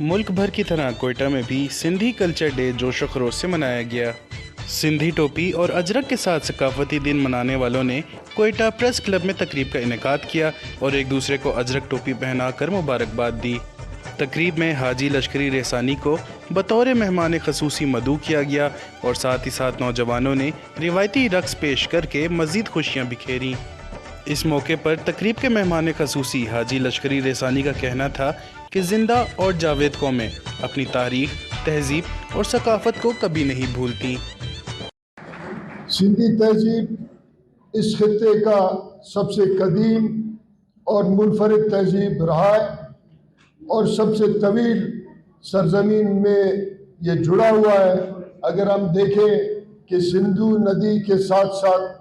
ملک بھر کی طرح کوئٹہ میں بھی سندھی کلچر ڈے جوش و خروش سے منایا گیا۔ سندھی ٹوپی اور اجرک کے ساتھ ثقافتی دن منانے والوں نے کوئٹہ پریس کلب میں تقریب کا انعقاد کیا اور ایک دوسرے کو اجرک ٹوپی پہنا کر مبارکباد دی۔ تقریب میں حاجی لشکری رحسانی کو بطور مہمان خصوصی مدعو کیا گیا اور ساتھ ہی ساتھ نوجوانوں نے روایتی رقص پیش کر کے مزید خوشیاں بکھیریں۔ اس موقع پر تقریب کے مہمان خصوصی حاجی لشکری رحسانی کا کہنا تھا کہ زندہ اور جاوید قومیں اپنی تاریخ، تہذیب اور ثقافت کو کبھی نہیں بھولتی۔ سندھی تہذیب اس خطے کا سب سے قدیم اور منفرد تہذیب رہا ہے اور سب سے طویل سرزمین میں یہ جڑا ہوا ہے۔ اگر ہم دیکھیں کہ سندھو ندی کے ساتھ ساتھ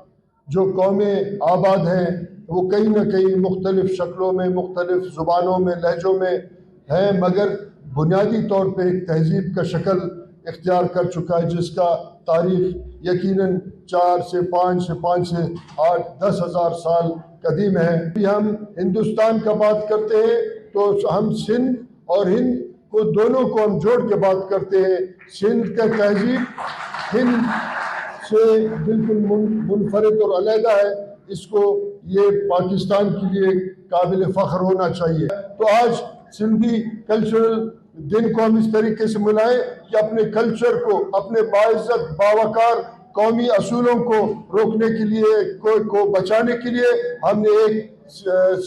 جو قومیں آباد ہیں وہ کہیں نہ کہیں مختلف شکلوں میں، مختلف زبانوں میں، لہجوں میں ہیں، مگر بنیادی طور پہ ایک تہذیب کا شکل اختیار کر چکا ہے جس کا تاریخ یقیناً 4 سے 5 سے 8 10 ہزار سال قدیم ہے۔ ہم ہندوستان کا بات کرتے ہیں تو ہم سندھ اور ہند کو دونوں کو ہم جوڑ کے بات کرتے ہیں۔ سندھ کا تہذیب ہند سے بالکل منفرد اور علیحدہ ہے، اس کو یہ پاکستان کے لیے قابل فخر ہونا چاہیے۔ تو آج سندھی کلچرل دن کو ہم اس طریقے سے منائیں کہ اپنے کلچر کو، اپنے باعزت باوقار قومی اصولوں کو روکنے کے لیے، کو بچانے کے لیے ہم نے ایک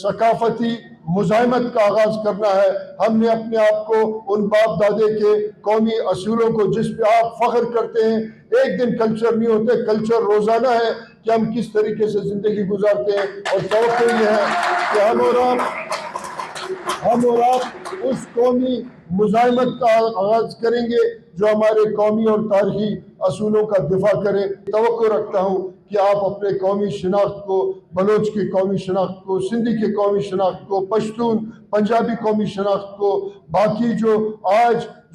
ثقافتی مزاحمت کا آغاز کرنا ہے۔ ہم نے اپنے آپ کو ان باپ دادے کے قومی اصولوں کو جس پہ آپ فخر کرتے ہیں، ایک دن کلچر نہیں ہوتے، کلچر روزانہ ہے کہ ہم کس طریقے سے زندگی گزارتے ہیں، اور توقع یہ ہے کہ ہم اور آپ اس قومی مزاحمت کا آغاز کریں گے جو ہمارے قومی اور تاریخی اصولوں کا دفاع کرے۔ توقع رکھتا ہوں کہ آپ اپنے قومی شناخت کو، بلوچ کی قومی شناخت کو، سندھی کی قومی شناخت کو، پشتون پنجابی قومی شناخت کو، باقی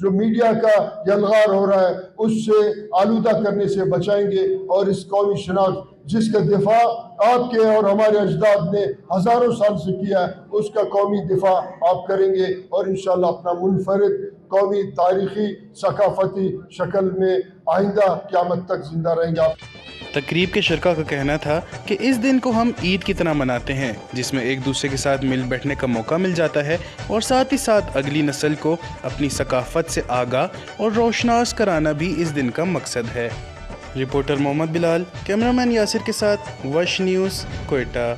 جو میڈیا کا یلغار ہو رہا ہے اس سے آلودہ کرنے سے بچائیں گے، اور اس قومی شناخت جس کا دفاع آپ کے اور ہمارے اجداد نے ہزاروں سال سے کیا ہے، اس کا قومی دفاع آپ کریں گے، اور انشاءاللہ اپنا منفرد قومی تاریخی ثقافتی شکل میں آئندہ قیامت تک زندہ رہیں گے۔ تقریب کے شرکا کا کہنا تھا کہ اس دن کو ہم عید کی طرح مناتے ہیں جس میں ایک دوسرے کے ساتھ مل بیٹھنے کا موقع مل جاتا ہے، اور ساتھ ہی ساتھ اگلی نسل کو اپنی ثقافت سے آگاہ اور روشناس کرانا بھی اس دن کا مقصد ہے۔ رپورٹر محمد بلال، کیمرامین یاسر کے ساتھ وش نیوز، کوئٹہ۔